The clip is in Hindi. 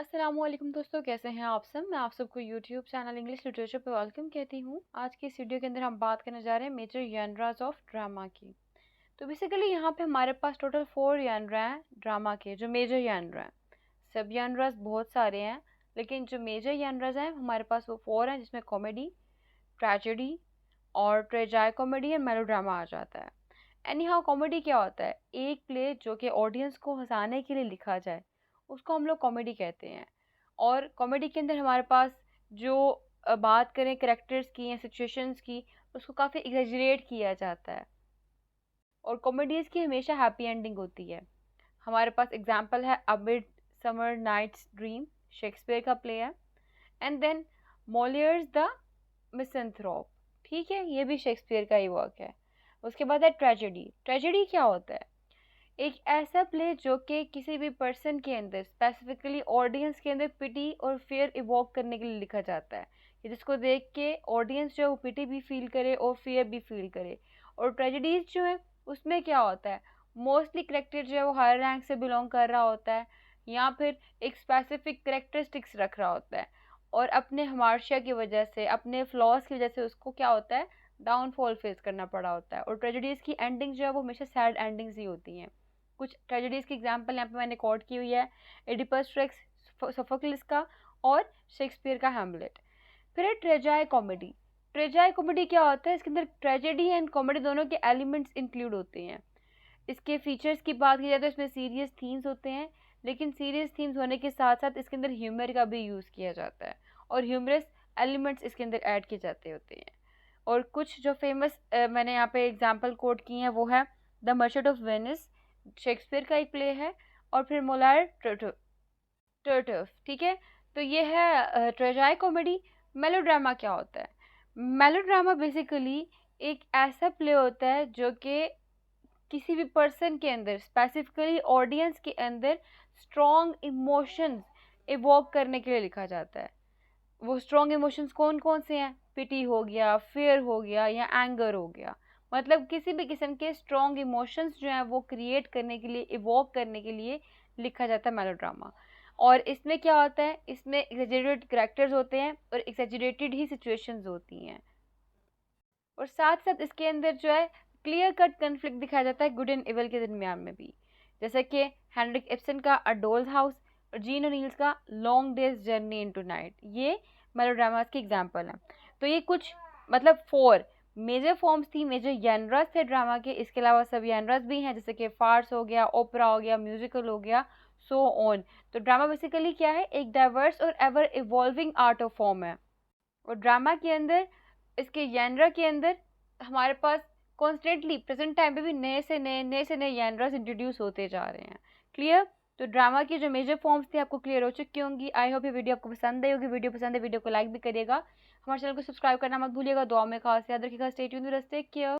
अस्सलामुअलैकुम दोस्तों, कैसे हैं आप सब। मैं आप सबको यूट्यूब चैनल इंग्लिश लिटरेचर पे वेलकम कहती हूँ। आज की इस वीडियो के अंदर हम बात करने जा रहे हैं मेजर जनरास ऑफ ड्रामा की। तो बेसिकली यहाँ पे हमारे पास टोटल 4 जनरा हैं ड्रामा के, जो मेजर जनरा हैं। सब जनरास बहुत सारे हैं, लेकिन जो मेजर जनरास हैं हमारे पास वो 4 हैं, जिसमें कॉमेडी, ट्रेजेडी और ट्रेजाई कॉमेडी और मेलोड्रामा आ जाता है। एनी हाउ, कॉमेडी क्या होता है? एक प्ले जो कि ऑडियंस को हंसाने के लिए लिखा जाए, उसको हम लोग कॉमेडी कहते हैं। और कॉमेडी के अंदर हमारे पास जो बात करें करेक्टर्स की या सिचुएशंस की, उसको काफ़ी एग्जेजरेट किया जाता है। और कॉमेडीज़ की हमेशा हैप्पी एंडिंग होती है। हमारे पास एग्जांपल है a midsummer night's dream, Shakespeare का प्ले है। And then Molière's the misanthrope, ठीक है, ये भी शेक्सपियर का ही वर्क है। उसके बाद है ट्रेजेडी। ट्रेजेडी क्या होता है? एक ऐसा प्ले जो कि किसी भी पर्सन के अंदर, स्पेसिफिकली ऑडियंस के अंदर, पिटी और फियर इवोक करने के लिए लिखा जाता है, कि जिसको देख के ऑडियंस जो है वो पिटी भी फील करे और फियर भी फील करे। और ट्रेजेडीज जो है उसमें क्या होता है, मोस्टली करेक्टर जो है वो हायर रैंक से बिलोंग कर रहा होता है, या फिर एक स्पेसिफिक करेक्टरिस्टिक्स रख रहा होता है, और अपने हमार्शिया की वजह से, अपने फ्लॉज की वजह से उसको क्या होता है, डाउनफॉल फेस करना पड़ा होता है। और ट्रेजेडीज की एंडिंग जो है वो हमेशा सैड एंडिंग्स ही होती हैं। कुछ ट्रेजेडीज की एग्जांपल यहाँ पे मैंने कोट की हुई है, एडिपस रेक्स, सोफोक्लिस का, और शेक्सपियर का हैमलेट। फिर है ट्रेजाई कॉमेडी। ट्रेजाई कॉमेडी क्या होता है? इसके अंदर ट्रेजेडी एंड कॉमेडी दोनों के एलिमेंट्स इंक्लूड होते हैं। इसके फीचर्स की बात की जाए तो इसमें सीरियस थीम्स होते हैं, लेकिन सीरियस थीम्स होने के साथ साथ इसके अंदर ह्यूमर का भी यूज़ किया जाता है, और ह्यूमरस एलिमेंट्स इसके अंदर ऐड किए जाते होते हैं। और कुछ जो फेमस मैंने यहाँ पे एग्जांपल कोट की हैं वो है the merchant of Venice, Shakespeare का एक प्ले है। और फिर मोलार टर्टफ, ठीक है। तो ये है ट्रेजाई कॉमेडी। मेलोड्रामा क्या होता है? मेलोड्रामा बेसिकली एक ऐसा प्ले होता है जो कि किसी भी पर्सन के अंदर, स्पेसिफिकली ऑडियंस के अंदर, स्ट्रॉन्ग इमोशंस इवोक करने के लिए लिखा जाता है। वो स्ट्रॉन्ग इमोशंस कौन कौन से हैं? पिटी हो गया, फियर हो गया, या एंगर हो गया। मतलब किसी भी किस्म के स्ट्रॉन्ग इमोशंस जो हैं वो क्रिएट करने के लिए, इवोक करने के लिए लिखा जाता है मेलोड्रामा। और इसमें क्या होता है, इसमें एक्सेजरेटेड कैरेक्टर्स होते हैं और एक्सेजरेटेड ही सिचुएशंस होती हैं। और साथ साथ इसके अंदर जो है क्लियर कट कन्फ्लिक्ट दिखाया जाता है गुड एंड इवल के दरमियान में भी, जैसे कि हेनरिक इब्सन का अ डोल्स हाउस और जीन ओनील्स का long days journey into night. ये मेलोड्रामास की एग्जांपल हैं। तो ये कुछ मतलब 4 मेजर फॉर्म्स थी, मेजर जनरस थे ड्रामा के। इसके अलावा सब जनरस भी हैं, जैसे कि फार्स हो गया, ओपरा हो गया, म्यूजिकल हो गया, सो ऑन। तो ड्रामा बेसिकली क्या है? एक डाइवर्स और ever evolving art of form है। और ड्रामा के अंदर, इसके जेनरा के अंदर हमारे पास कॉन्स्टेंटली प्रेजेंट टाइम पे भी नए से नए जेनरास इंट्रोड्यूस होते जा रहे हैं। क्लियर? तो ड्रामा की जो मेजर फॉर्म्स थी आपको क्लियर हो चुकी होंगी। आई होप ये वीडियो आपको पसंद आई होगी। वीडियो पसंद है, वीडियो को लाइक भी करिएगा। हमारे चैनल को सब्सक्राइब करना मत भूलिएगा। दुआ में खास याद रखिएगा। Stay tuned, take care.